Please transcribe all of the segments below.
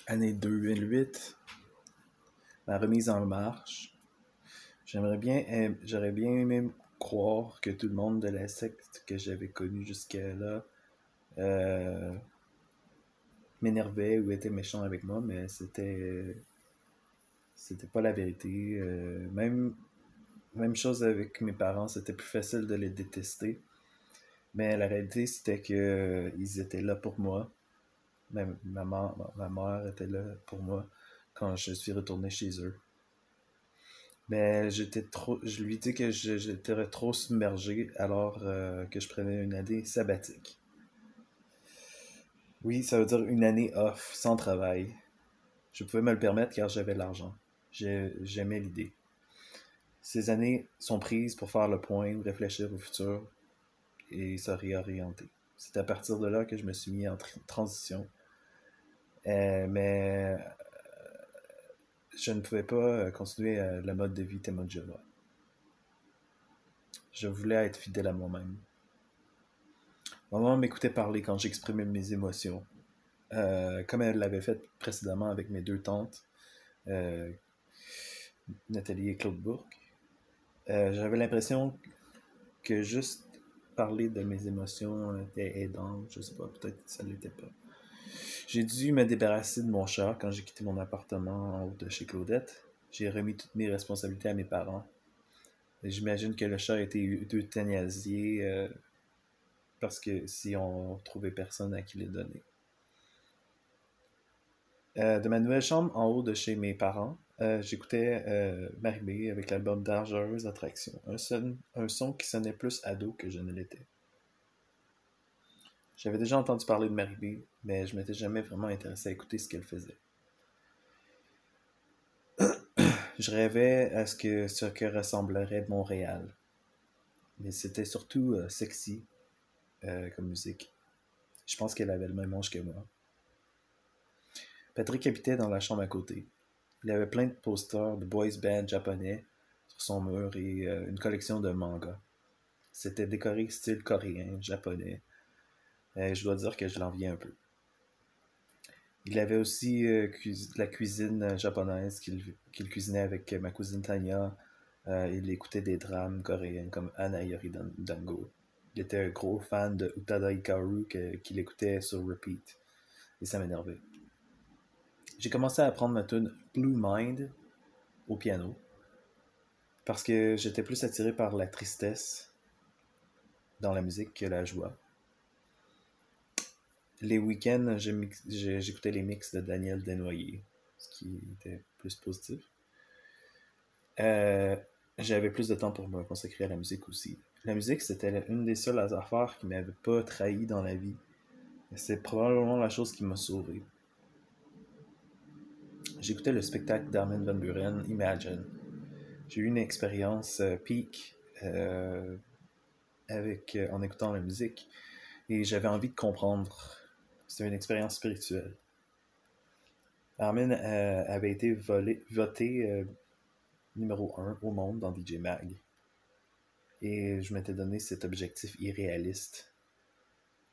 Année 2008, ma remise en marche. J'aurais bien aimé croire que tout le monde de la secte que j'avais connu jusqu'à là m'énervait ou était méchant avec moi, mais c'était pas la vérité. Même chose avec mes parents, c'était plus facile de les détester. Mais la réalité, c'était que ils étaient là pour moi. Même ma mère était là pour moi quand je suis retourné chez eux. Mais je lui dis que j'étais trop submergé alors que je prenais une année sabbatique. Oui, ça veut dire une année off, sans travail. Je pouvais me le permettre car j'avais l'argent. J'aimais l'idée. Ces années sont prises pour faire le point, réfléchir au futur et se réorienter. C'est à partir de là que je me suis mis en transition. Mais je ne pouvais pas continuer le mode de vie Témoin de Jéhovah. Je voulais être fidèle à moi-même. Maman m'écoutait parler quand j'exprimais mes émotions, comme elle l'avait fait précédemment avec mes deux tantes, euh, Nathalie et Claude Bourque. J'avais l'impression que juste parler de mes émotions était aidant, je sais pas, peut-être que ça l'était pas. J'ai dû me débarrasser de mon chat quand j'ai quitté mon appartement en haut de chez Claudette. J'ai remis toutes mes responsabilités à mes parents. Et j'imagine que le chat a été euthanasié parce que si on trouvait personne à qui le donner. De ma nouvelle chambre en haut de chez mes parents, j'écoutais Marie-B avec l'album Dangereuse Attraction, un son qui sonnait plus ado que je ne l'étais. J'avais déjà entendu parler de Marie-B, mais je m'étais jamais vraiment intéressé à écouter ce qu'elle faisait. Je rêvais à ce que ressemblerait Montréal, mais c'était surtout sexy comme musique. Je pense qu'elle avait le même âge que moi. Patrick habitait dans la chambre à côté. Il avait plein de posters de boys band japonais sur son mur et une collection de mangas. C'était décoré style coréen, japonais. Je dois dire que je l'enviais un peu. Il avait aussi la cuisine japonaise qu'il cuisinait avec ma cousine Tanya. Il écoutait des drames coréens comme Anna Yori Dango. Il était un gros fan de Utada Hikaru qu'il écoutait sur repeat. Et ça m'énervait. J'ai commencé à apprendre ma tune Blue Mind au piano parce que j'étais plus attiré par la tristesse dans la musique que la joie. Les week-ends, j'écoutais les mix de Daniel Desnoyers, ce qui était plus positif. Euh, J'avais plus de temps pour me consacrer à la musique aussi. La musique, c'était une des seules affaires qui m'avait pas trahi dans la vie. C'est probablement la chose qui m'a sauvé. J'écoutais le spectacle d'Armin van Buren, Imagine. J'ai eu une expérience peak en écoutant la musique et j'avais envie de comprendre. C'était une expérience spirituelle. Armin avait été voté numéro 1 au monde dans DJ Mag. Et je m'étais donné cet objectif irréaliste.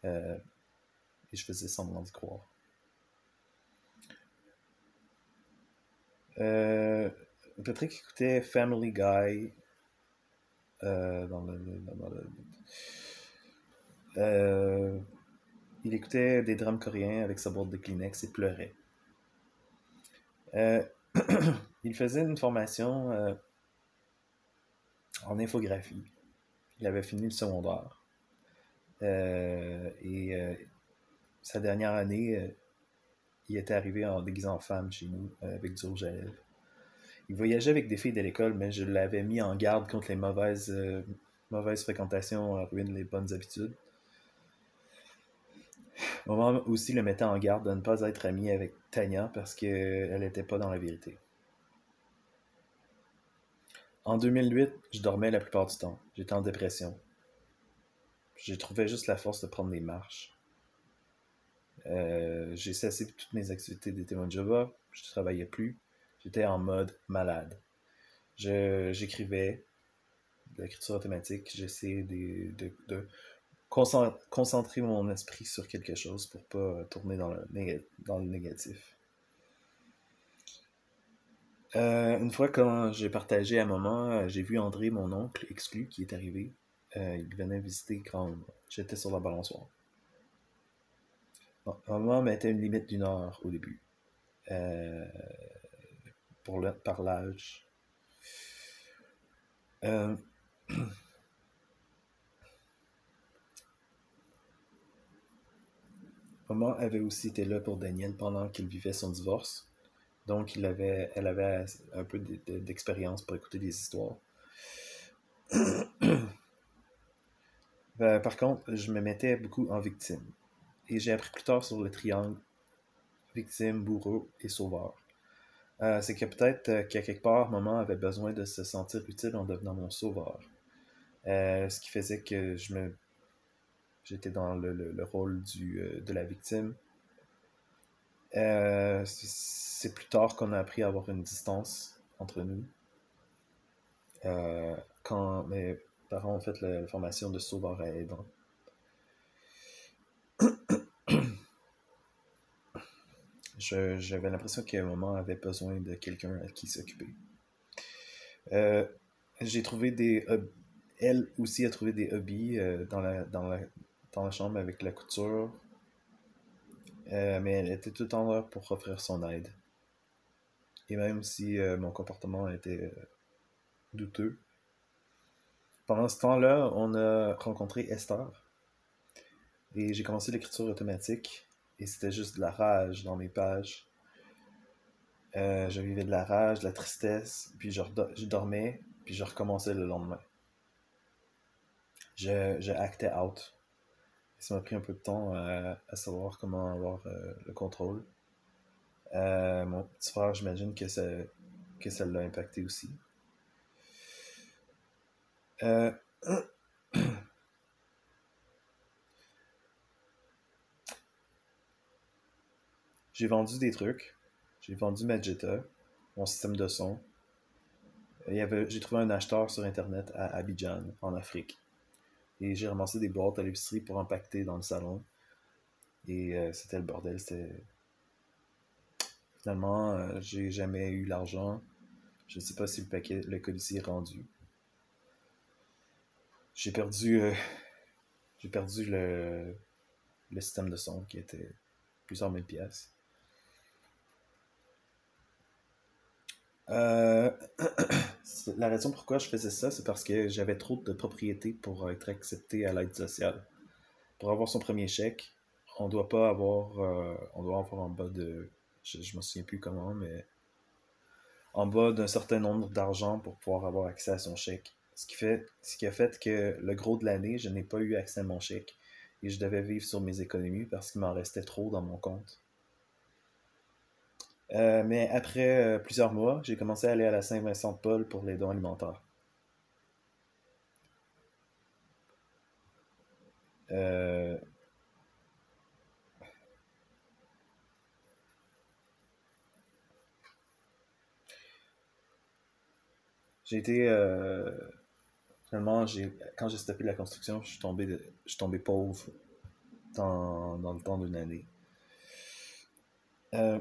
Et je faisais semblant d'y croire. Patrick écoutait Family Guy il écoutait des drames coréens avec sa boîte de Kleenex et pleurait. Il faisait une formation en infographie. Il avait fini le secondaire. Sa dernière année, il était arrivé en déguisant en femme chez nous avec du rouge à lèvres. Il voyageait avec des filles de l'école, mais je l'avais mis en garde contre les mauvaises fréquentations ruinent les bonnes habitudes. Maman aussi le mettait en garde de ne pas être ami avec Tanya parce qu'elle n'était pas dans la vérité. En 2008, je dormais la plupart du temps. J'étais en dépression. Je trouvais juste la force de prendre des marches. J'ai cessé toutes mes activités des témoins de Jéhovah. Je ne travaillais plus. J'étais en mode malade. J'écrivais de l'écriture automatique. J'essayais de concentrer mon esprit sur quelque chose pour pas tourner dans le négatif. Une fois quand j'ai partagé à maman, j'ai vu André, mon oncle exclu, qui est arrivé. Il venait visiter quand j'étais sur la balançoire. Bon, maman mettait une limite d'1 heure au début. Euh, pour le parlage. Euh, Maman avait aussi été là pour Daniel pendant qu'il vivait son divorce. Donc, elle avait un peu d'expérience pour écouter des histoires. Par contre, je me mettais beaucoup en victime. Et j'ai appris plus tard sur le triangle victime, bourreau et sauveur. C'est que peut-être qu'à quelque part, maman avait besoin de se sentir utile en devenant mon sauveur. Ce qui faisait que j'étais dans le rôle de la victime. C'est plus tard qu'on a appris à avoir une distance entre nous. Quand mes parents ont fait la formation de sauveur à aidant. J'avais l'impression que maman avait besoin de quelqu'un à qui s'occuper. Euh, j'ai trouvé des Elle aussi a trouvé des hobbies dans la chambre avec la couture, mais elle était tout le temps là pour offrir son aide. Et même si mon comportement était douteux, pendant ce temps-là, on a rencontré Esther et j'ai commencé l'écriture automatique et c'était juste de la rage dans mes pages. Je vivais de la rage, de la tristesse, puis je dormais, puis je recommençais le lendemain. Je actais out. Ça m'a pris un peu de temps à savoir comment avoir le contrôle. Mon petit frère, j'imagine que ça l'a impacté aussi. Euh, j'ai vendu des trucs. J'ai vendu Magetta, mon système de son. J'ai trouvé un acheteur sur Internet à Abidjan, en Afrique. Et j'ai ramassé des boîtes à l'épicerie pour empaqueter dans le salon. Et c'était le bordel. Finalement, j'ai jamais eu l'argent. Je ne sais pas si le colis est rendu. J'ai perdu, euh, j'ai perdu le système de son qui était plusieurs mille pièces. Euh, la raison pourquoi je faisais ça, c'est parce que j'avais trop de propriétés pour être accepté à l'aide sociale. Pour avoir son premier chèque, on doit avoir en bas de, je me souviens plus comment, mais en bas d'un certain nombre d'argent pour pouvoir avoir accès à son chèque. Ce qui a fait que le gros de l'année, je n'ai pas eu accès à mon chèque et je devais vivre sur mes économies parce qu'il m'en restait trop dans mon compte. Mais après plusieurs mois, j'ai commencé à aller à la Saint-Vincent-de-Paul pour les dons alimentaires. Euh, j'ai été Finalement, quand j'ai stoppé la construction, je suis tombé pauvre dans le temps d'une année. Euh,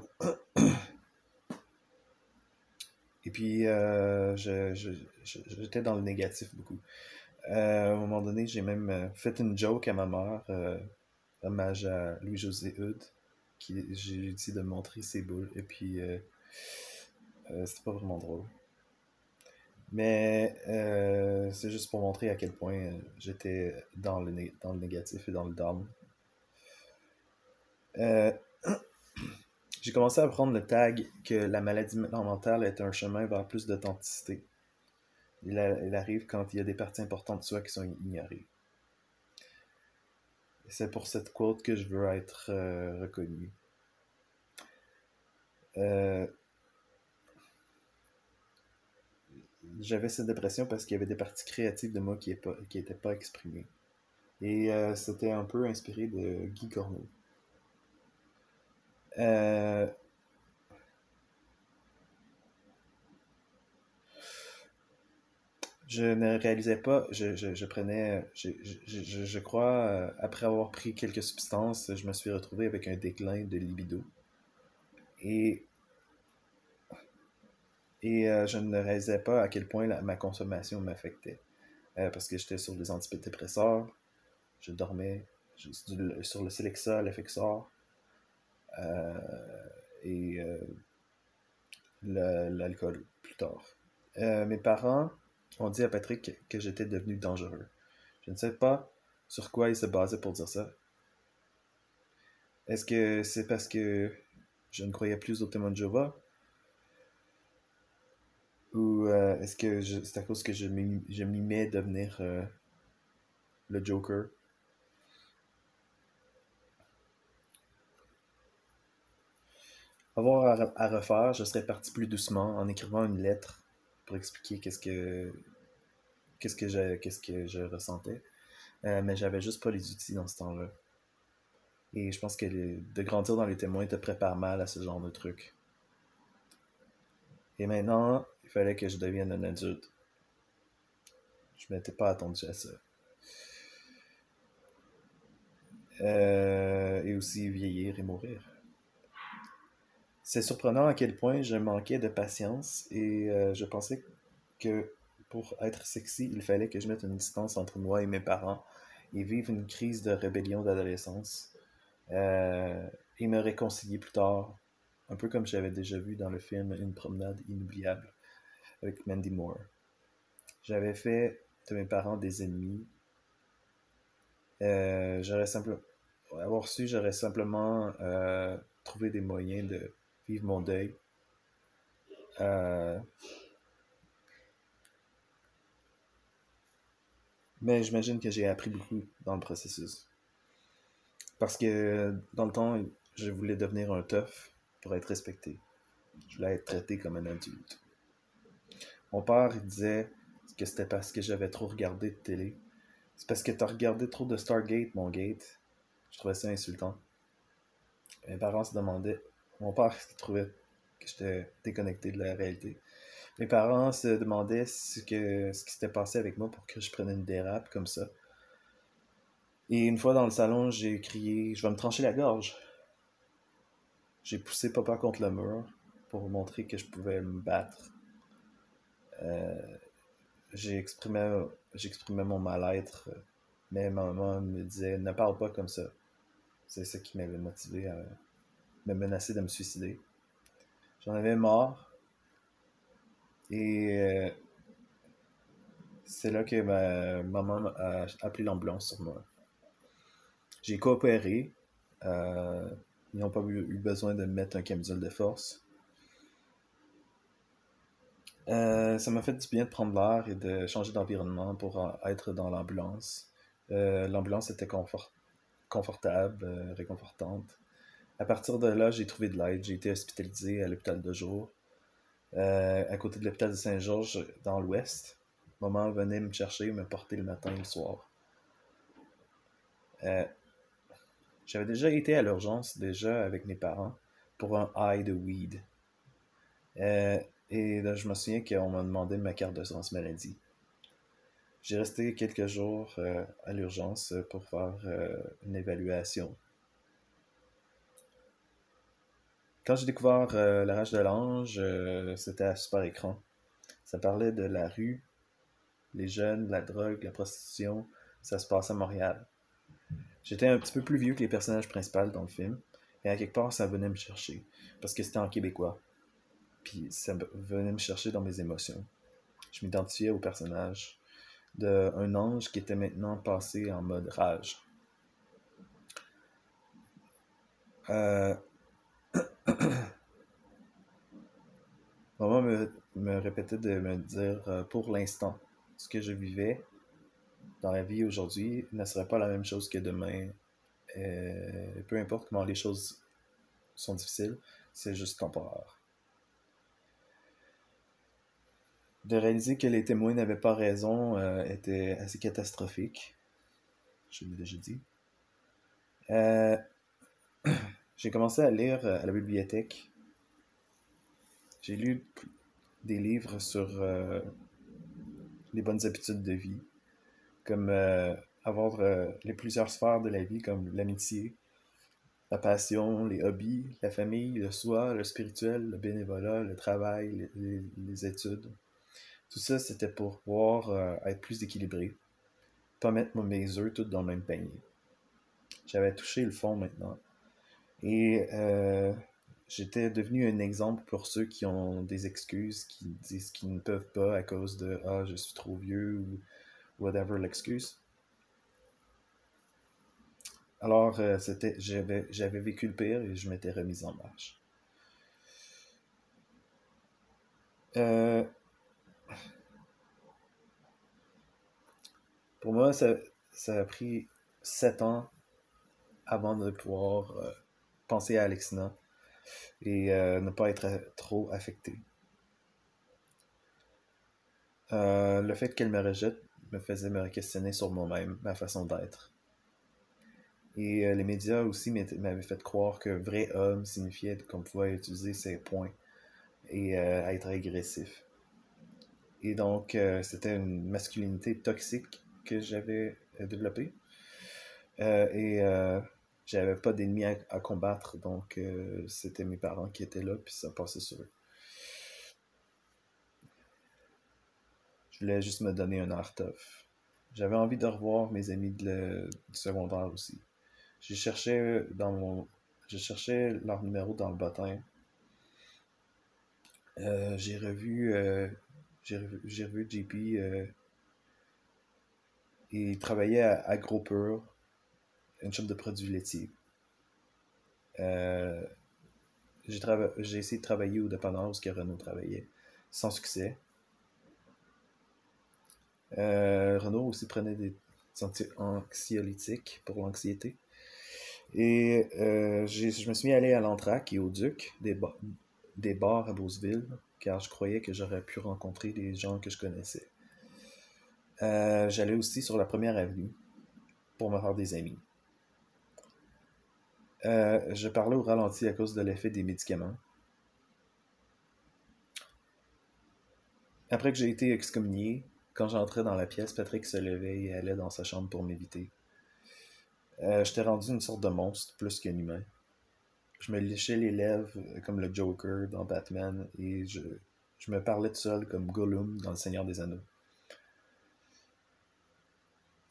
et puis, j'étais dans le négatif beaucoup. À un moment donné, j'ai même fait une joke à ma mère, hommage à Louis-José Hood, j'ai dit de me montrer ses boules, et puis c'était pas vraiment drôle. Mais c'est juste pour montrer à quel point j'étais dans le négatif et dans le down. Euh, j'ai commencé à apprendre le tag que la maladie mentale est un chemin vers plus d'authenticité. Il arrive quand il y a des parties importantes de soi qui sont ignorées. Et c'est pour cette quote que je veux être reconnu. Euh, J'avais cette dépression parce qu'il y avait des parties créatives de moi qui étaient pas exprimées. Et c'était un peu inspiré de Guy Corneau. Euh, je ne réalisais pas, je prenais, je crois, après avoir pris quelques substances, je me suis retrouvé avec un déclin de libido. Et Et je ne réalisais pas à quel point ma consommation m'affectait. Parce que j'étais sur des antidépresseurs, je dormais sur le Celexa, l'Effexor, euh, et l'alcool plus tard. Mes parents ont dit à Patrick que j'étais devenu dangereux. Je ne sais pas sur quoi ils se basaient pour dire ça. Est-ce que c'est parce que je ne croyais plus au témoin de Jéhovah? Ou est-ce que c'est à cause que je mimais devenir le Joker? Avoir à refaire, je serais parti plus doucement en écrivant une lettre pour expliquer qu'est-ce que je ressentais. Mais j'avais juste pas les outils dans ce temps-là. Et je pense que de grandir dans les témoins te prépare mal à ce genre de truc. Et maintenant, il fallait que je devienne un adulte. Je m'étais pas attendu à ça. Et aussi vieillir et mourir. C'est surprenant à quel point je manquais de patience et je pensais que pour être sexy, il fallait que je mette une distance entre moi et mes parents et vivre une crise de rébellion d'adolescence et me réconcilier plus tard, un peu comme j'avais déjà vu dans le film Une promenade inoubliable avec Mandy Moore. J'avais fait de mes parents des ennemis. J'aurais simplement avoir su, j'aurais simplement trouvé des moyens de vivre mon deuil. Euh, mais j'imagine que j'ai appris beaucoup dans le processus. Parce que dans le temps, je voulais devenir un tough pour être respecté. Je voulais être traité comme un adulte. Mon père il disait que c'était parce que j'avais trop regardé de télé. C'est parce que t'as regardé trop de Stargate, mon gate. Je trouvais ça insultant. Mes parents se demandaient. Mon père trouvait que j'étais déconnecté de la réalité. Mes parents se demandaient ce qui s'était passé avec moi pour que je prenne une dérape comme ça. Et une fois dans le salon, j'ai crié: Je vais me trancher la gorge. J'ai poussé papa contre le mur pour montrer que je pouvais me battre. Euh, j'exprimais mon mal-être, mais ma maman me disait: Ne parle pas comme ça. C'est ça qui m'avait motivé à me menacer de me suicider. J'en avais marre et c'est là que ma maman a appelé l'ambulance sur moi. J'ai coopéré. Euh, ils n'ont pas eu besoin de me mettre un camisole de force. Ça m'a fait du bien de prendre l'air et de changer d'environnement pour être dans l'ambulance. L'ambulance était confortable, réconfortante. À partir de là, j'ai trouvé de l'aide. J'ai été hospitalisé à l'hôpital de jour, à côté de l'hôpital de Saint-Georges, dans l'ouest. Maman venait me chercher, me porter le matin et le soir. Euh, J'avais déjà été à l'urgence, déjà avec mes parents, pour un high de weed. Euh, et là, je me souviens qu'on m'a demandé ma carte d'assurance maladie. J'ai resté quelques jours à l'urgence pour faire une évaluation. Quand j'ai découvert La Rage de l'Ange, c'était à super écran. Ça parlait de la rue, les jeunes, la drogue, la prostitution. Ça se passe à Montréal. J'étais un petit peu plus vieux que les personnages principaux dans le film, et à quelque part, ça venait me chercher, parce que c'était en québécois. Puis ça venait me chercher dans mes émotions. Je m'identifiais au personnage d'un ange qui était maintenant passé en mode rage. Euh, Maman me répétait de me dire pour l'instant, ce que je vivais dans la vie aujourd'hui ne serait pas la même chose que demain. Peu importe comment les choses sont difficiles, c'est juste temporaire. De réaliser que les témoins n'avaient pas raison était assez catastrophique, je l'ai déjà dit. Euh, j'ai commencé à lire à la bibliothèque. J'ai lu des livres sur les bonnes habitudes de vie, comme avoir les plusieurs sphères de la vie, comme l'amitié, La passion, les hobbies, la famille, le soi, le spirituel, le bénévolat, le travail, les études. Tout ça, c'était pour pouvoir être plus équilibré, pas mettre mes œufs tous dans le même panier. J'avais touché le fond maintenant. Et j'étais devenu un exemple pour ceux qui ont des excuses, qui disent qu'ils ne peuvent pas à cause de «Ah, je suis trop vieux» ou whatever l'excuse. Alors, j'avais vécu le pire et je m'étais remis en marche. Euh, pour moi, ça a pris 7 ans avant de pouvoir penser à Alexina et ne pas être trop affecté. Le fait qu'elle me rejette me faisait me questionner sur moi-même, ma façon d'être. Et les médias aussi m'avaient fait croire que vrai homme signifiait qu'on pouvait utiliser ses points et être agressif. Et donc, c'était une masculinité toxique que j'avais développée. Et j'avais pas d'ennemis à combattre, donc c'était mes parents qui étaient là, puis ça passait sur eux. Je voulais juste me donner un air tough. J'avais envie de revoir mes amis du secondaire aussi. Je cherchais leur numéro dans le bottin. J'ai revu, j'ai revu JP. Il travaillait à AgroPur, une shop de produits laitiers. Euh, j'ai essayé de travailler au dépanneur où Renaud travaillait, sans succès. Renaud aussi prenait des anxiolytiques pour l'anxiété. Et je me suis mis à aller à l'Entraque et au Duc, des bars à Beauceville, car je croyais que j'aurais pu rencontrer des gens que je connaissais. J'allais aussi sur la première avenue pour me faire des amis. Je parlais au ralenti à cause de l'effet des médicaments. Après que j'ai été excommunié, quand j'entrais dans la pièce, Patrick se levait et allait dans sa chambre pour m'éviter. J'étais rendu une sorte de monstre, plus qu'un humain. Je me léchais les lèvres comme le Joker dans Batman et je me parlais tout seul comme Gollum dans Le Seigneur des Anneaux.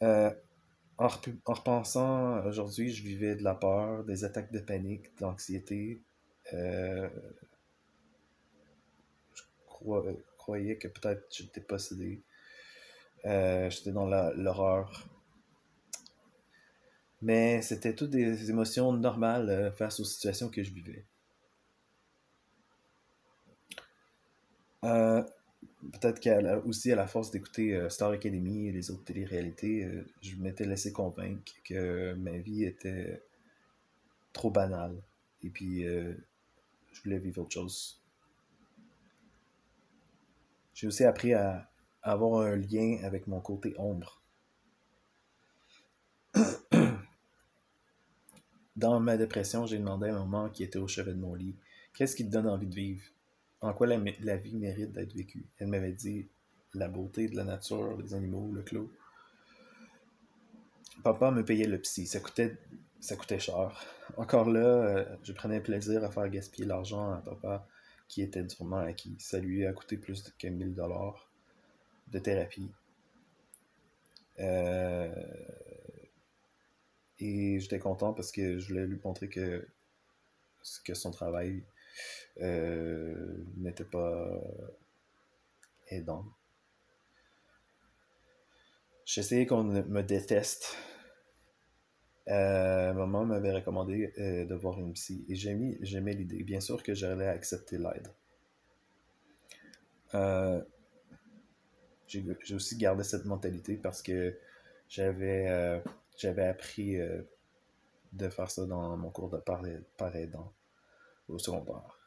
Euh, en repensant, aujourd'hui, je vivais de la peur, des attaques de panique, de l'anxiété. Euh, je croyais que peut-être j'étais possédé. J'étais dans l'horreur. Mais c'était toutes des émotions normales face aux situations que je vivais. Euh, Peut-être aussi à la force d'écouter Star Academy et les autres télé-réalités, je m'étais laissé convaincre que ma vie était trop banale. Et puis, je voulais vivre autre chose. J'ai aussi appris à avoir un lien avec mon côté ombre. Dans ma dépression, j'ai demandé à un moment qui était au chevet de mon lit, qu'est-ce qui te donne envie de vivre? En quoi la vie mérite d'être vécue? Elle m'avait dit la beauté de la nature, les animaux, le clos. Papa me payait le psy, ça coûtait cher. Encore là, je prenais plaisir à faire gaspiller l'argent à papa qui était durement acquis. Ça lui a coûté plus que 1000$ de thérapie. Euh, et j'étais content parce que je voulais lui montrer que son travail n'était pas aidant. J'essayais qu'on me déteste. Maman m'avait recommandé de voir une psy et j'aimais l'idée. Bien sûr que j'allais accepter l'aide. Euh, j'ai aussi gardé cette mentalité parce que j'avais j'avais appris de faire ça dans mon cours de par aidant au secondaire.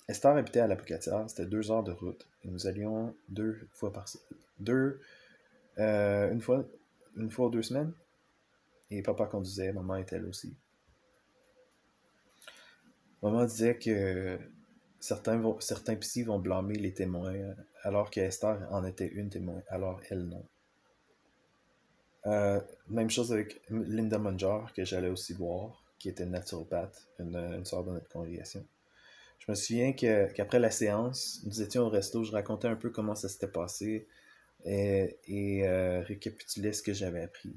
Esther habitait à la Pocatière, c'était 2 heures de route et nous allions 2 fois par semaine. Une fois ou 2 semaines. Et papa conduisait, maman était là aussi. Maman disait que certains psys vont blâmer les témoins, alors que Esther en était une témoin, alors elle non. Même chose avec Linda Munger, que j'allais aussi voir. qui était naturopathe, une soeur de notre congrégation. Je me souviens qu'après la séance, nous étions au resto, je racontais un peu comment ça s'était passé et récapitulais ce que j'avais appris.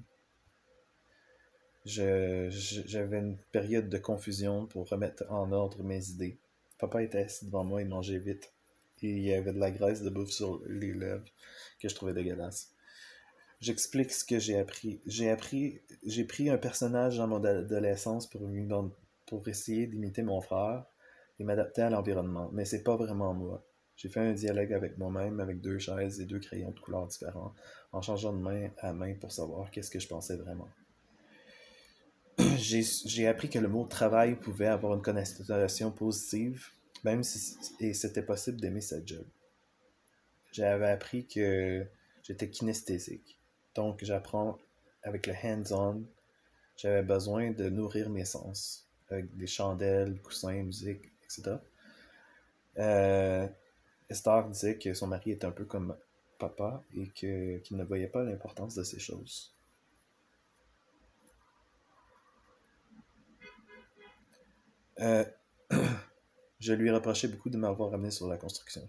J'avais une période de confusion pour remettre en ordre mes idées. Papa était assis devant moi, il mangeait vite. Et il y avait de la graisse de bouffe sur les lèvres que je trouvais dégueulasse. J'explique ce que j'ai appris. J'ai pris un personnage dans mon adolescence pour essayer d'imiter mon frère et m'adapter à l'environnement. Mais c'est pas vraiment moi. J'ai fait un dialogue avec moi-même avec 2 chaises et 2 crayons de couleurs différents, en changeant de main à main pour savoir qu'est-ce que je pensais vraiment. J'ai appris que le mot travail pouvait avoir une connotation positive, même si et c'était possible d'aimer sa job. J'avais appris que j'étais kinesthésique. Donc, j'apprends avec le hands-on. J'avais besoin de nourrir mes sens avec des chandelles, coussins, musique, etc. Esther disait que son mari était un peu comme papa et qu'il ne voyait pas l'importance de ces choses. Je lui reprochais beaucoup de m'avoir ramené sur la construction.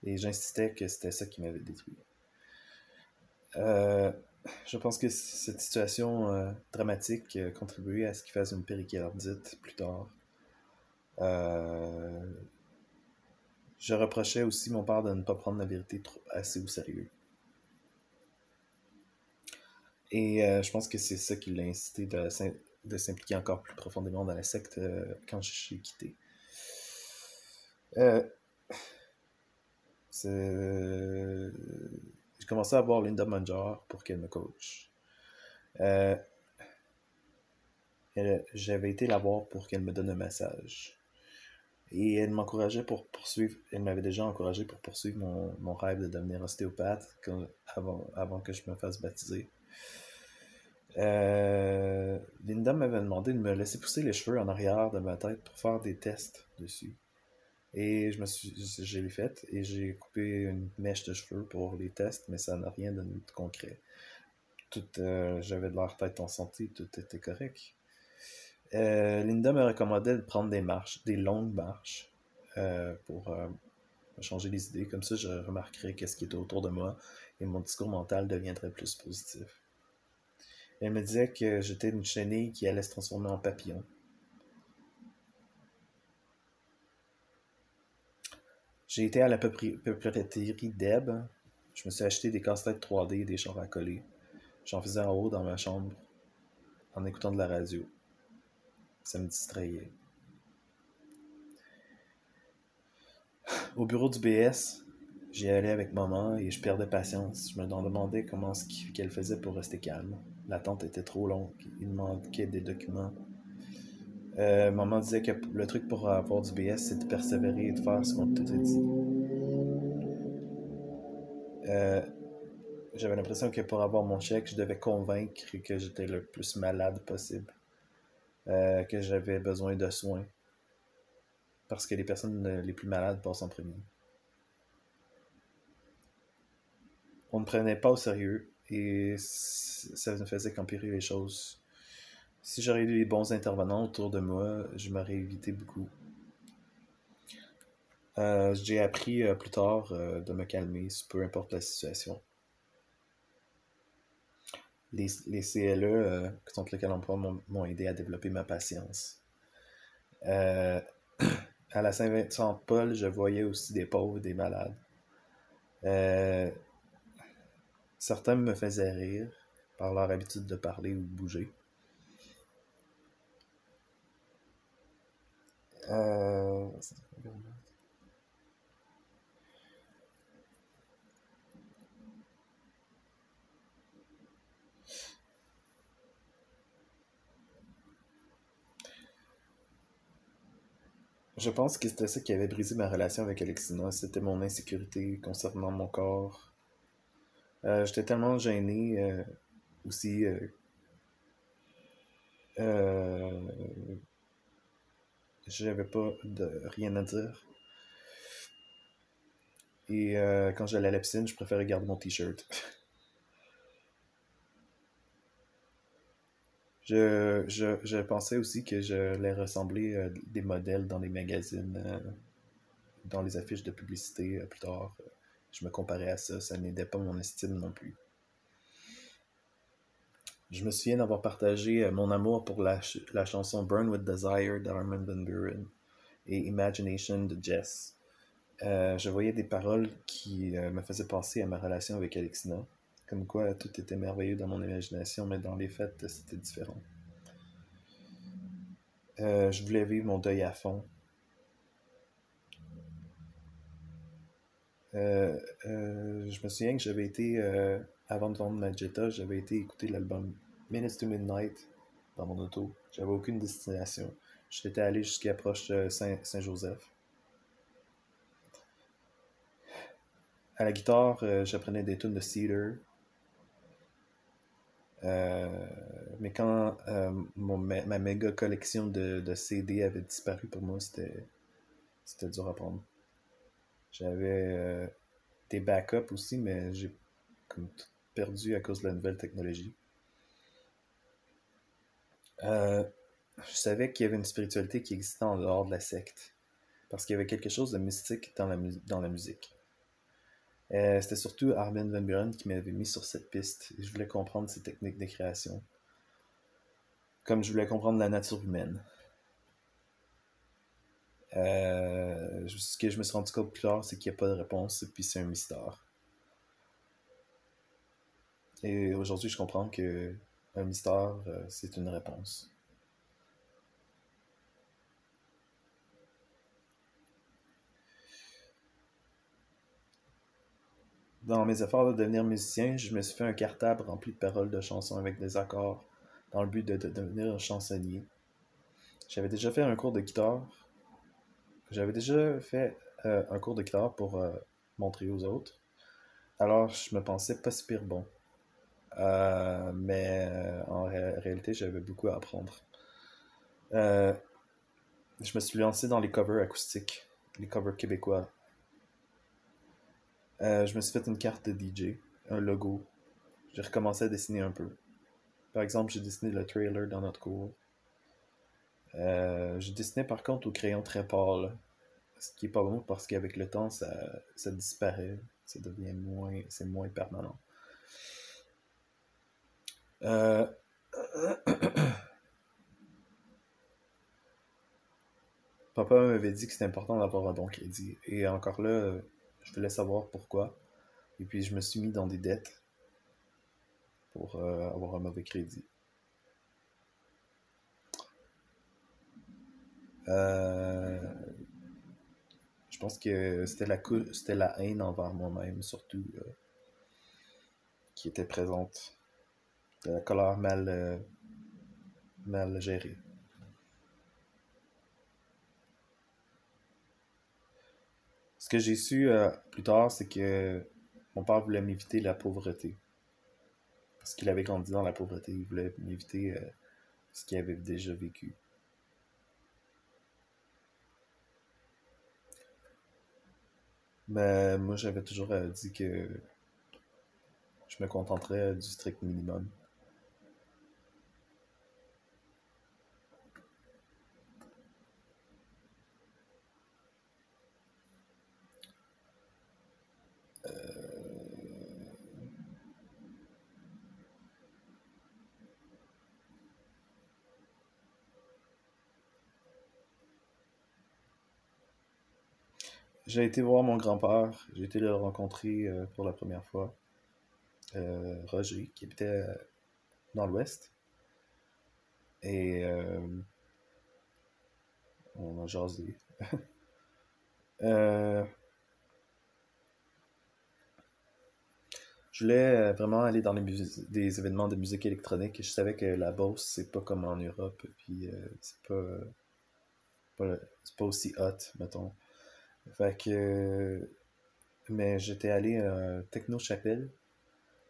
Et j'insistais que c'était ça qui m'avait détruit. Je pense que cette situation dramatique a contribué à ce qu'il fasse une péricardite plus tard. Je reprochais aussi mon père de ne pas prendre la vérité assez au sérieux. Et je pense que c'est ça qui l'a incité de s'impliquer encore plus profondément dans la secte quand je suis quitté. J'ai commencé à voir Linda Manjar pour qu'elle me coach. J'avais été la voir pour qu'elle me donne un massage. Et elle m'encourageait pour poursuivre, elle m'avait déjà encouragé pour poursuivre mon rêve de devenir ostéopathe avant que je me fasse baptiser. Linda m'avait demandé de me laisser pousser les cheveux en arrière de ma tête pour faire des tests dessus. Et je l'ai fait et j'ai coupé une mèche de cheveux pour les tests, mais ça n'a rien donné de concret. J'avais de l'air tête en santé, tout était correct. Linda me recommandait de prendre des longues marches pour changer les idées. Comme ça, je remarquerais qu'est-ce qui était autour de moi et mon discours mental deviendrait plus positif. Elle me disait que j'étais une chenille qui allait se transformer en papillon. J'ai été à la papeterie Deb. Je me suis acheté des casse-têtes 3D et des chars à coller. J'en faisais en haut dans ma chambre en écoutant de la radio. Ça me distrayait. Au bureau du BS, j'y allais avec maman et je perdais patience. Je me demandais qu'elle faisait pour rester calme. L'attente était trop longue. Il manquait des documents. Maman disait que le truc pour avoir du BS, c'est de persévérer et de faire ce qu'on te dit. J'avais l'impression que pour avoir mon chèque, je devais convaincre que j'étais le plus malade possible. Que j'avais besoin de soins. Parce que les personnes les plus malades passent en premier. On ne prenait pas au sérieux et ça ne faisait qu'empirer les choses. Si j'aurais eu les bons intervenants autour de moi, je m'aurais évité beaucoup. J'ai appris plus tard de me calmer, peu importe la situation. Les CLE contre lesquels on m'ont aidé à développer ma patience. À la Saint-Vincent-de-Paul, je voyais aussi des pauvres et des malades. Certains me faisaient rire par leur habitude de parler ou de bouger. Je pense que c'était ça qui avait brisé ma relation avec Alexina. C'était mon insécurité concernant mon corps. J'étais tellement gêné aussi. J'avais pas rien à dire. Et quand j'allais à la piscine, je préférais garder mon t-shirt. Je pensais aussi que j'allais ressembler des modèles dans les magazines, dans les affiches de publicité plus tard. Je me comparais à ça, ça n'aidait pas mon estime non plus. Je me souviens d'avoir partagé mon amour pour la chanson Burn with Desire d'Armin van Buuren et Imagination de Jess. Je voyais des paroles qui me faisaient penser à ma relation avec Alexina, comme quoi tout était merveilleux dans mon imagination, mais dans les faits, c'était différent. Je voulais vivre mon deuil à fond. Je me souviens que j'avais été, avant de vendre ma Jetta, j'avais été écouter l'album Minutes to Midnight dans mon auto. J'avais aucune destination. J'étais allé jusqu'à proche de Saint-Joseph. À la guitare, j'apprenais des tunes de Cedar. Mais quand ma méga collection de CD avait disparu pour moi, c'était dur à prendre. J'avais des backups aussi, mais j'ai comme tout perdu à cause de la nouvelle technologie. Je savais qu'il y avait une spiritualité qui existait en dehors de la secte, parce qu'il y avait quelque chose de mystique dans la musique. C'était surtout Armin van Buuren qui m'avait mis sur cette piste, et je voulais comprendre ses techniques de création, comme je voulais comprendre la nature humaine. Ce que je me suis rendu compte plus tard, c'est qu'il n'y a pas de réponse, et puis c'est un mystère. Et aujourd'hui, je comprends que un mystère, c'est une réponse. Dans mes efforts de devenir musicien, je me suis fait un cartable rempli de paroles de chansons avec des accords, dans le but de devenir un chansonnier. J'avais déjà fait un cours de guitare. J'avais déjà fait un cours de guitare pour montrer aux autres. Alors, je me pensais pas si pire bon. Mais en réalité, j'avais beaucoup à apprendre. Euh, je me suis lancé dans les covers acoustiques, les covers québécois. Je me suis fait une carte de DJ, un logo. J'ai recommencé à dessiner un peu. Par exemple, j'ai dessiné le trailer dans notre cours. J'ai dessiné par contre au crayon très pâle, ce qui est pas bon parce qu'avec le temps, ça disparaît. Ça devient c'est moins permanent. Euh, Papa m'avait dit que c'était important d'avoir un bon crédit. Et encore là, je voulais savoir pourquoi. Et puis je me suis mis dans des dettes pour avoir un mauvais crédit. Euh, je pense que c'était la haine envers moi-même, surtout, qui était présente. De la colère mal gérée. Ce que j'ai su plus tard, c'est que mon père voulait m'éviter la pauvreté. Parce qu'il avait grandi dans la pauvreté. Il voulait m'éviter ce qu'il avait déjà vécu. Mais moi, j'avais toujours dit que je me contenterais du strict minimum. J'ai été voir mon grand-père. J'ai été le rencontrer pour la première fois. Roger, qui habitait dans l'Ouest. Et on a jasé. Euh, je voulais vraiment aller dans des événements de musique électronique. Et je savais que la Beauce, c'est pas comme en Europe. Puis c'est pas aussi hot, mettons. Fait que. Mais j'étais allé à Techno Chapelle.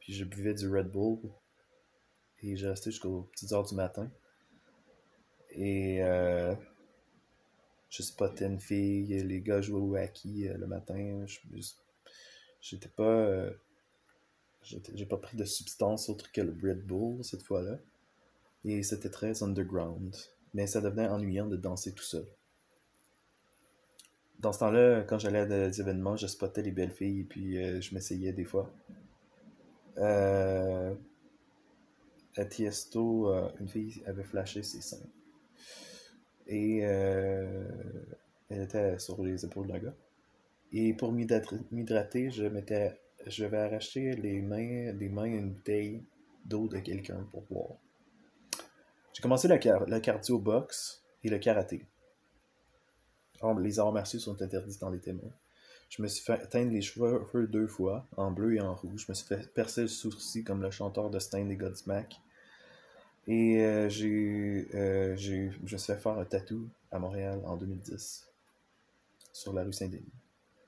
Puis je buvais du Red Bull. Et j'ai resté jusqu'aux petites heures du matin. Et je spottais une fille. Les gars jouaient au hockey le matin. J'étais pas. J'ai pas pris de substance autre que le Red Bull cette fois-là. Et c'était très underground. Mais ça devenait ennuyant de danser tout seul. Dans ce temps-là, quand j'allais à des événements, je spottais les belles filles et puis je m'essayais des fois. Euh, à Tiesto, une fille avait flashé ses seins. Et elle était sur les épaules d'un gars. Et pour m'hydrater, je vais arracher les mains à une bouteille d'eau de quelqu'un pour boire. J'ai commencé le cardio box et le karaté. Les arts martiaux sont interdits dans les témoins. Je me suis fait teindre les cheveux 2 fois, en bleu et en rouge. Je me suis fait percer le sourcil comme le chanteur de Stain et Godsmack. Et je me suis fait faire un tatou à Montréal en 2010, sur la rue Saint-Denis.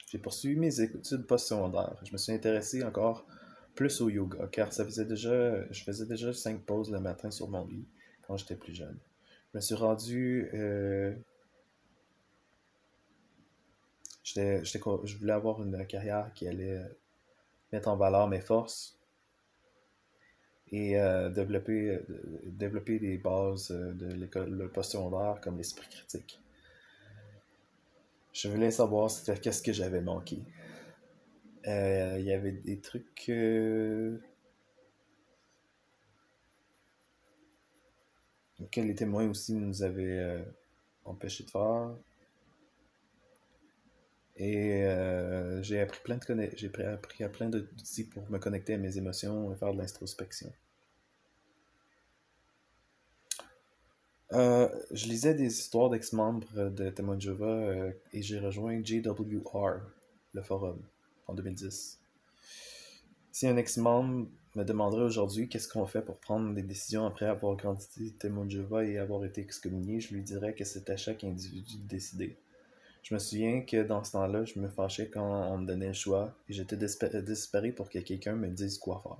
J'ai poursuivi mes études post-secondaires. Je me suis intéressé encore plus au yoga, car je faisais déjà 5 pauses le matin sur mon lit quand j'étais plus jeune. Je me suis rendu... je voulais avoir une carrière qui allait mettre en valeur mes forces et développer des bases de l'école post-secondaire comme l'esprit critique. Je voulais savoir qu'est-ce que j'avais manqué. Il y avait des trucs que les témoins aussi nous avaient empêché de faire. Et j'ai appris à plein d'outils pour me connecter à mes émotions et faire de l'introspection. Je lisais des histoires d'ex-membres de Témoins de Jéhovah et j'ai rejoint JWR, le forum, en 2010. Si un ex-membre me demanderait aujourd'hui qu'est-ce qu'on fait pour prendre des décisions après avoir grandi Témoin de Jéhovah et avoir été excommunié, je lui dirais que c'est à chaque individu de décider. Je me souviens que dans ce temps-là, je me fâchais quand on me donnait le choix et j'étais désespéré pour que quelqu'un me dise quoi faire.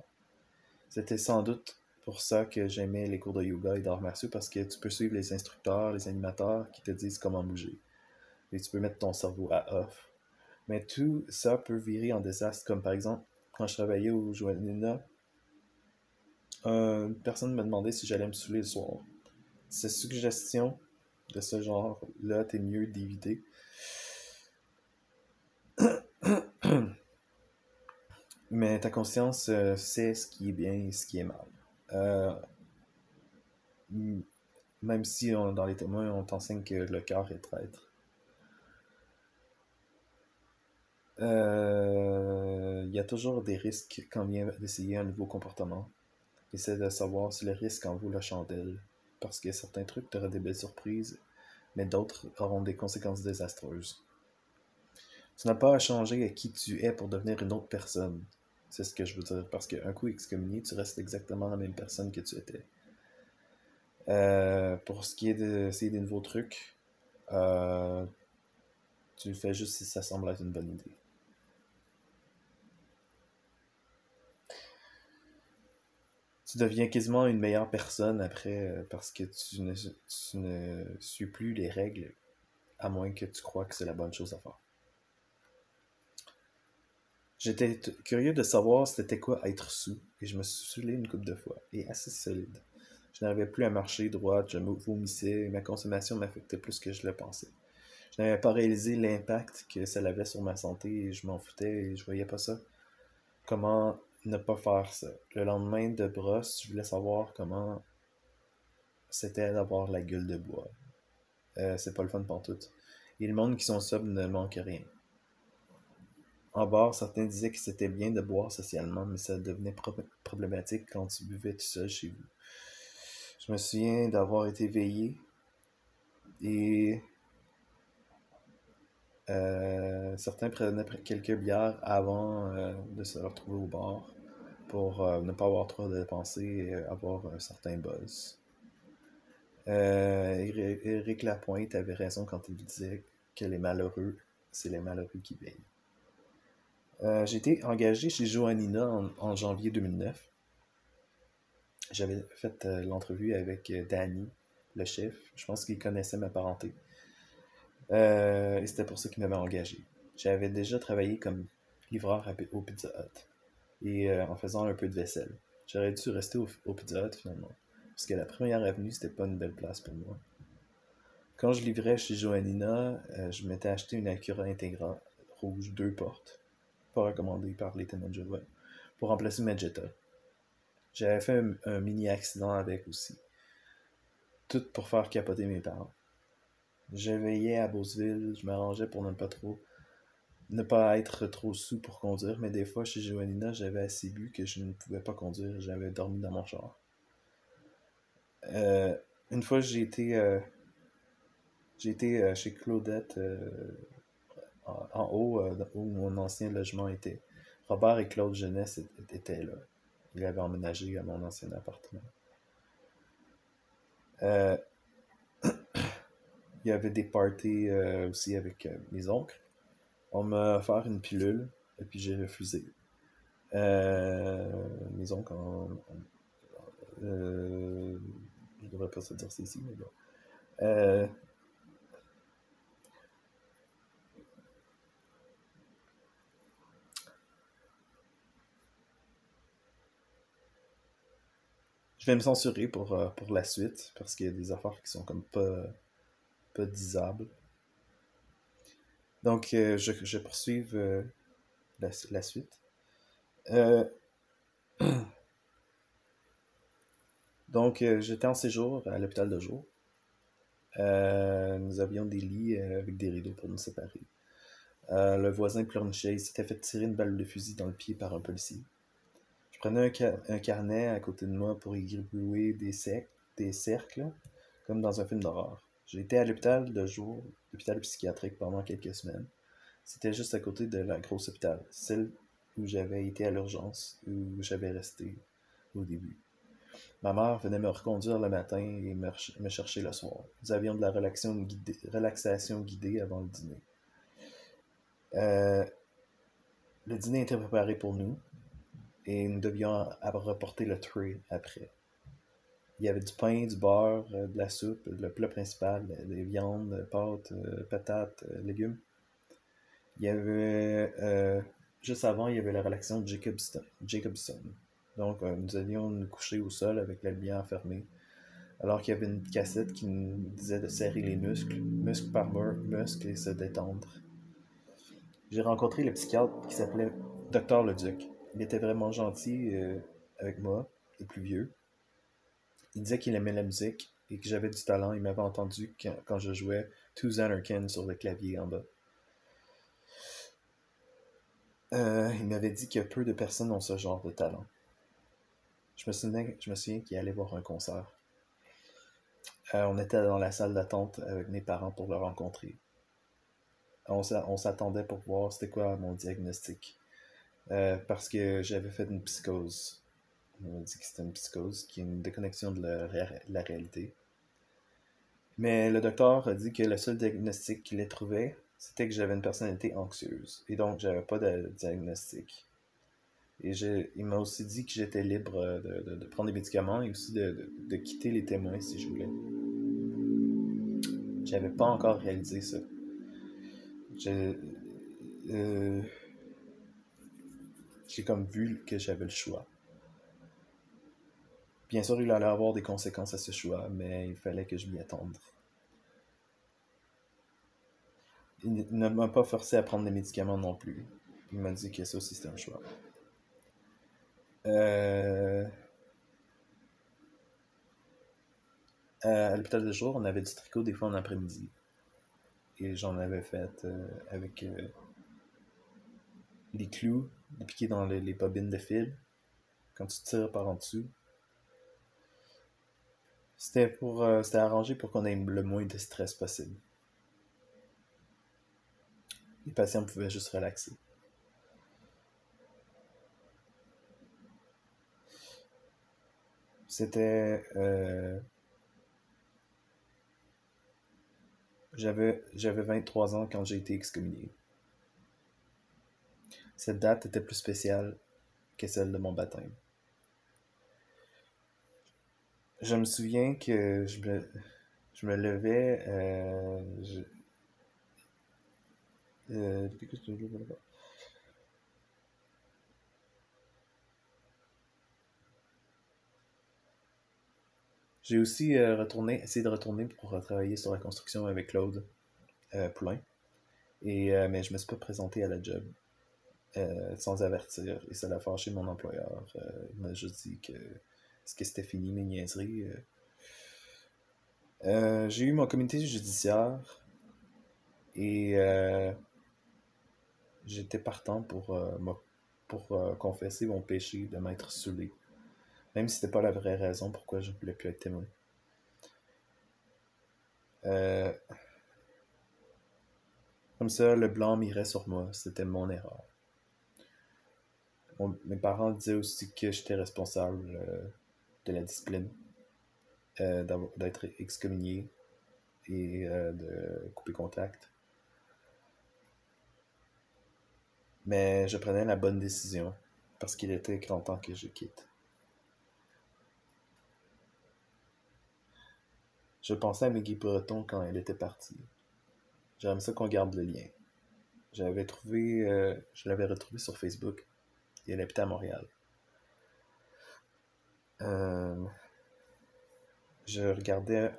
C'était sans doute pour ça que j'aimais les cours de yoga et d'arts martiaux parce que tu peux suivre les instructeurs, les animateurs qui te disent comment bouger. Et tu peux mettre ton cerveau à off. Mais tout ça peut virer en désastre, comme par exemple, quand je travaillais au Joanina, une personne me demandait si j'allais me saouler le soir. Ces suggestions de ce genre-là, t'es mieux d'éviter. Mais ta conscience sait ce qui est bien et ce qui est mal. Euh, Même si dans les témoins, on t'enseigne que le cœur est traître. Il y a toujours des risques quand vient d'essayer un nouveau comportement. Essaie de savoir si le risque en vaut la chandelle. Parce que certains trucs t'auront des belles surprises, mais d'autres auront des conséquences désastreuses. Tu n'as pas à changer à qui tu es pour devenir une autre personne. C'est ce que je veux dire. Parce qu'un coup excommunié, tu restes exactement la même personne que tu étais. Pour ce qui est d'essayer des nouveaux trucs, tu le fais juste si ça semble être une bonne idée. Tu deviens quasiment une meilleure personne après parce que tu ne suis plus les règles à moins que tu crois que c'est la bonne chose à faire. J'étais curieux de savoir c'était quoi être sous et je me suis saoulé une couple de fois et assez solide. Je n'arrivais plus à marcher droit, je me vomissais et ma consommation m'affectait plus que je le pensais. Je n'avais pas réalisé l'impact que ça avait sur ma santé et je m'en foutais et je voyais pas ça. Comment ne pas faire ça? Le lendemain de brosse, je voulais savoir comment c'était d'avoir la gueule de bois. C'est pas le fun pantoute. Et le monde qui sont sobres ne manque rien. En bar, certains disaient que c'était bien de boire socialement, mais ça devenait problématique quand tu buvais tout seul chez vous. Je me souviens d'avoir été veillé et certains prenaient quelques bières avant de se retrouver au bar pour ne pas avoir trop dépensé et avoir un certain buzz. Éric Lapointe avait raison quand il disait que les malheureux, c'est les malheureux qui veillent. J'ai été engagé chez Joannina en janvier 2009. J'avais fait l'entrevue avec Danny, le chef. Je pense qu'il connaissait ma parenté. Et c'était pour ça qu'il m'avait engagé. J'avais déjà travaillé comme livreur au Pizza Hut et en faisant un peu de vaisselle. J'aurais dû rester au Pizza Hut finalement. parce que la première avenue, c'était pas une belle place pour moi. Quand je livrais chez Joannina, je m'étais acheté une Acura Integra rouge, 2 portes, pas recommandée par les témoins de Jéhovah, pour remplacer ma Jetta. J'avais fait un mini accident avec aussi. Tout pour faire capoter mes parents. Je veillais à Beauceville, je m'arrangeais pour ne pas être trop sous pour conduire, mais des fois chez Joannina, j'avais assez bu que je ne pouvais pas conduire, j'avais dormi dans mon char. Euh, une fois, j'ai été chez Claudette en haut, où mon ancien logement était. Robert et Claude Jeunesse étaient là. Ils avaient emménagé à mon ancien appartement. Euh, il y avait des parties aussi avec mes oncles. On m'a offert une pilule, et puis j'ai refusé. Mes oncles, je devrais pas se dire c'est ici, mais bon. Euh, je vais me censurer pour la suite, parce qu'il y a des affaires qui sont comme pas disables. Donc, je poursuive la suite. Euh, donc, j'étais en séjour à l'hôpital de jour. Nous avions des lits avec des rideaux pour nous séparer. Le voisin pleurnichait, il s'était fait tirer une balle de fusil dans le pied par un policier. Je prenais un carnet à côté de moi pour y gribouiller des cercles, comme dans un film d'horreur. J'ai été à l'hôpital de jour, l'hôpital psychiatrique, pendant quelques semaines. C'était juste à côté de la grosse hôpital, celle où j'avais été à l'urgence, où j'avais resté au début. Ma mère venait me reconduire le matin et me chercher le soir. Nous avions de la relaxation guidée avant le dîner. Euh, le dîner était préparé pour nous et nous devions reporter le tray après. Il y avait du pain, du beurre, de la soupe, le plat principal, des viandes, pâtes, patates, légumes. Il y avait, juste avant, il y avait la relaxation de Jacobson. Donc, nous allions nous coucher au sol avec la lumière fermée, alors qu'il y avait une cassette qui nous disait de serrer les muscle par muscle, et se détendre. J'ai rencontré le psychiatre qui s'appelait Dr Leduc. Il était vraiment gentil avec moi, et plus vieux. Il disait qu'il aimait la musique et que j'avais du talent. Il m'avait entendu quand je jouais To Zanarkand sur le clavier en bas. Il m'avait dit que peu de personnes ont ce genre de talent. Je me souviens qu'il allait voir un concert. On était dans la salle d'attente avec mes parents pour le rencontrer. On s'attendait pour voir c'était quoi mon diagnostic. Parce que j'avais fait une psychose. On m'a dit que c'était une psychose, qui est une déconnexion de la réalité. Mais le docteur a dit que le seul diagnostic qu'il ait trouvé, c'était que j'avais une personnalité anxieuse. Et donc, j'avais pas de diagnostic. Et il m'a aussi dit que j'étais libre de prendre des médicaments et aussi de quitter les témoins si je voulais. J'avais pas encore réalisé ça. J'ai j'ai comme vu que j'avais le choix. Bien sûr, il allait avoir des conséquences à ce choix, mais il fallait que je m'y attende. Il ne m'a pas forcé à prendre des médicaments non plus. Il m'a dit que ça aussi c'était un choix. Euh, à l'hôpital de jour, on avait du tricot des fois en après-midi. Et j'en avais fait avec les clous piqués dans les bobines de fil. Quand tu tires par en dessous. C'était arrangé pour qu'on ait le moins de stress possible. Les patients pouvaient juste relaxer. C'était j'avais 23 ans quand j'ai été excommunié. Cette date était plus spéciale que celle de mon baptême. Je me souviens que je me levais. Euh, J'ai aussi essayé de retourner pour travailler sur la construction avec Claude Poulain. Mais je me suis pas présenté à la job sans avertir. Et ça l'a fâché mon employeur. Il m'a juste dit que c'était fini mes niaiseries. J'ai eu mon comité judiciaire et j'étais partant pour confesser mon péché de m'être saoulé. Même si c'était pas la vraie raison pourquoi je voulais plus être témoin. Euh, Comme ça, le blanc m'irait sur moi. C'était mon erreur. Mes parents disaient aussi que j'étais responsable de la discipline, d'être excommunié et de couper contact. Mais je prenais la bonne décision parce qu'il était grand temps que je quitte. Je pensais à Maggie Breton quand elle était partie. J'aimerais ça qu'on garde le lien. Je l'avais retrouvée sur Facebook et elle habitait à Montréal. Euh, je regardais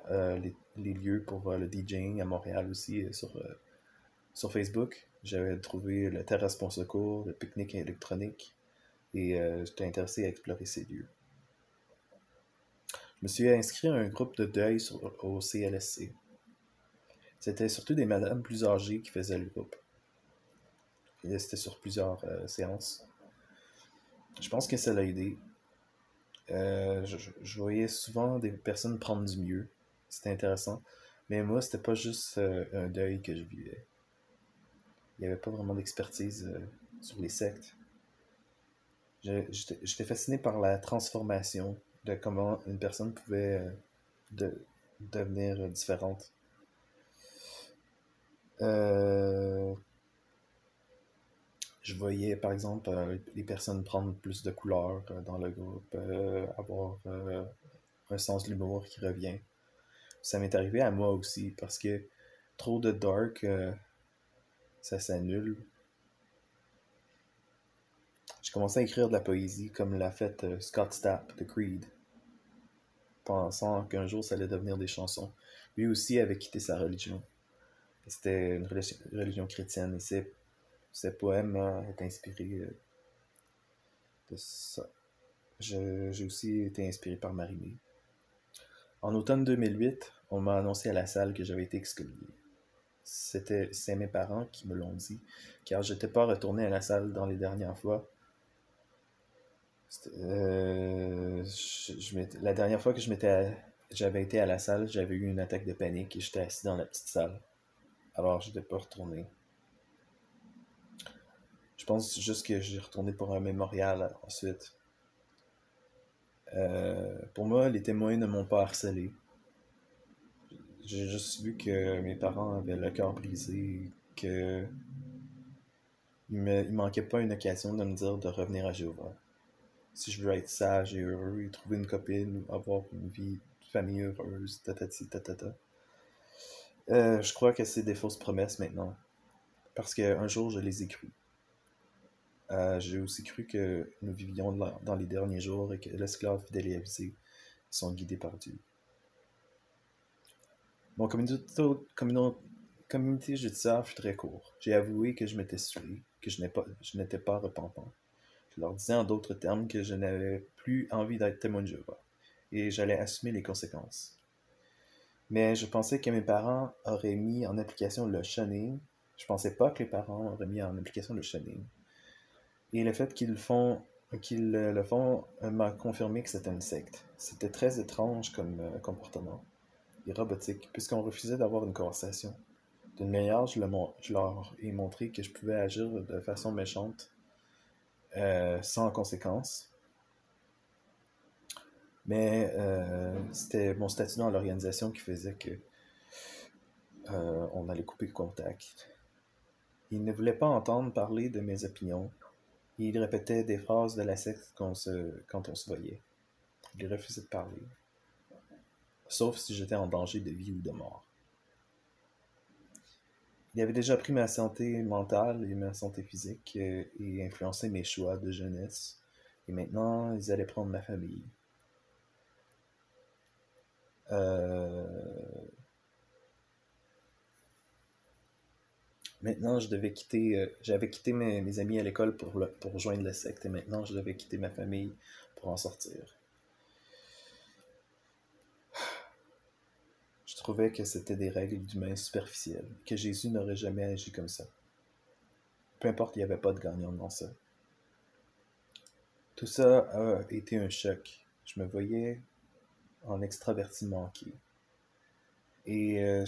les lieux pour le DJing à Montréal aussi sur Facebook. J'avais trouvé le Terrasse Pont Secours, le pique-nique électronique et j'étais intéressé à explorer ces lieux. Je me suis inscrit à un groupe de deuil au CLSC. C'était surtout des madames plus âgées qui faisaient le groupe. Et c'était sur plusieurs séances. Je pense que ça l'a aidé. Je voyais souvent des personnes prendre du mieux. C'était intéressant. Mais moi, c'était pas juste un deuil que je vivais. Il n'y avait pas vraiment d'expertise sur les sectes. J'étais fasciné par la transformation de comment une personne pouvait devenir différente. Je voyais par exemple les personnes prendre plus de couleurs dans le groupe, avoir un sens de l'humour qui revient. Ça m'est arrivé à moi aussi parce que trop de dark, ça s'annule. J'ai commencé à écrire de la poésie comme l'a fait Scott Stapp de Creed, pensant qu'un jour ça allait devenir des chansons. Lui aussi avait quitté sa religion. C'était une religion chrétienne et ses poèmes étaient inspirés de ça. J'ai aussi été inspiré par Marie-Mé. En automne 2008, on m'a annoncé à la salle que j'avais été excommunié. C'est mes parents qui me l'ont dit, car je n'étais pas retourné à la salle dans les dernières fois. La dernière fois que j'avais été à la salle, j'avais eu une attaque de panique et j'étais assis dans la petite salle. Alors je n'étais pas retourné. Je pense juste que j'ai retourné pour un mémorial ensuite. Pour moi, les témoins ne m'ont pas harcelé. J'ai juste vu que mes parents avaient le cœur brisé, que il manquait pas une occasion de me dire de revenir à Jéhovah. Si je veux être sage et heureux, et trouver une copine, ou avoir une vie de famille heureuse, tatati tatata. Je crois que c'est des fausses promesses maintenant. Parce qu'un jour, je les ai crues. J'ai aussi cru que nous vivions dans les derniers jours et que l'esclave fidèle et avisé sont guidés par Dieu. Mon communauté judiciaire fut très court. J'ai avoué que je m'étais saoulé, que je n'étais pas repentant. Je leur disais en d'autres termes que je n'avais plus envie d'être témoin de Jéhovah et j'allais assumer les conséquences. Mais je pensais que mes parents auraient mis en application le shunning. Je pensais pas que les parents auraient mis en application le shunning. Et le fait qu'ils le font m'a confirmé que c'était une secte. C'était très étrange comme comportement et robotique, puisqu'on refusait d'avoir une conversation. D'une manière, je leur ai montré que je pouvais agir de façon méchante, sans conséquence. Mais c'était mon statut dans l'organisation qui faisait que on allait couper le contact. Ils ne voulaient pas entendre parler de mes opinions. Ils répétaient des phrases de la secte quand on se voyait. Ils refusaient de parler. Sauf si j'étais en danger de vie ou de mort. Il avait déjà pris ma santé mentale et ma santé physique et influencé mes choix de jeunesse. Et maintenant, ils allaient prendre ma famille. Euh, Maintenant, je devais quitter. J'avais quitté mes amis à l'école pour rejoindre la secte, et maintenant, je devais quitter ma famille pour en sortir. Je trouvais que c'était des règles d'humain superficielles, que Jésus n'aurait jamais agi comme ça. Peu importe, il n'y avait pas de gagnant dans ça. Tout ça a été un choc. Je me voyais en extraverti manqué. Et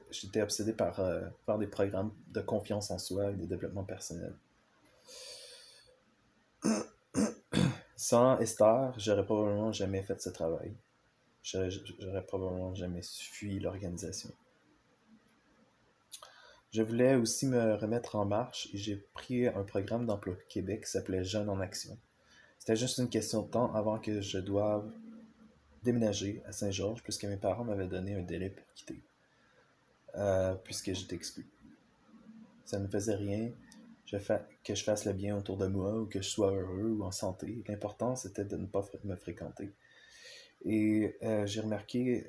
j'étais obsédé par des programmes de confiance en soi et de développement personnel. Sans Esther, j'aurais probablement jamais fait ce travail. J'aurais probablement jamais fui l'organisation. Je voulais aussi me remettre en marche et j'ai pris un programme d'emploi Québec qui s'appelait Jeunes en action. C'était juste une question de temps avant que je doive déménager à Saint-Georges puisque mes parents m'avaient donné un délai pour quitter, puisque j'étais exclu. Ça ne faisait rien que je fasse le bien autour de moi ou que je sois heureux ou en santé. L'important, c'était de ne pas me fréquenter. Et j'ai remarqué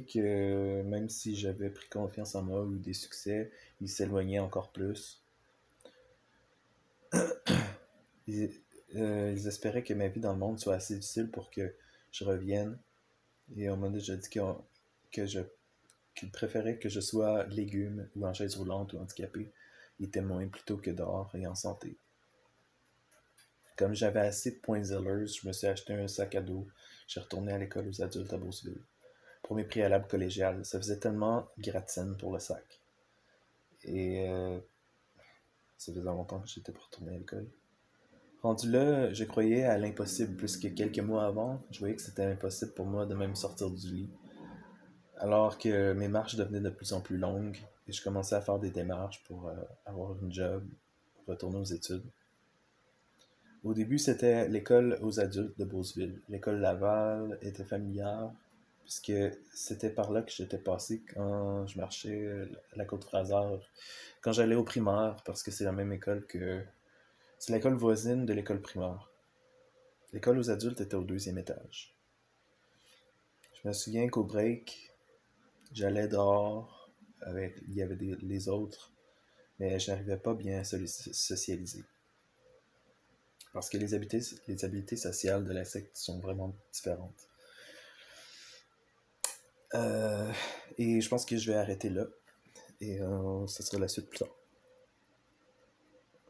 que même si j'avais pris confiance en moi ou des succès, ils s'éloignaient encore plus. Ils, ils espéraient que ma vie dans le monde soit assez difficile pour que je revienne. Et on m'a déjà dit que je, qu'ils préféraient que je sois légume ou en chaise roulante ou handicapé et témoin plutôt que dehors et en santé. Comme j'avais assez de points Zellers, je me suis acheté un sac à dos. J'ai retourné à l'école aux adultes à Beauceville. Pour mes préalables collégiales, ça faisait tellement gratte-scène pour le sac. Et ça faisait longtemps que j'étais pour retourner à l'école. Rendu là, je croyais à l'impossible, puisque quelques mois avant, je voyais que c'était impossible pour moi de même sortir du lit. Alors que mes marches devenaient de plus en plus longues, et je commençais à faire des démarches pour avoir une job, retourner aux études. Au début, c'était l'école aux adultes de Beauceville. L'école Laval était familière, puisque c'était par là que j'étais passé quand je marchais la Côte-Fraser, quand j'allais au primaire, parce que c'est la même école que... C'est l'école voisine de l'école primaire. L'école aux adultes était au deuxième étage. Je me souviens qu'au break, j'allais dehors, il y avait les autres, mais je n'arrivais pas bien à socialiser. Parce que les habiletés sociales de la secte sont vraiment différentes. Euh, et je pense que je vais arrêter là. Et ce sera la suite plus tard.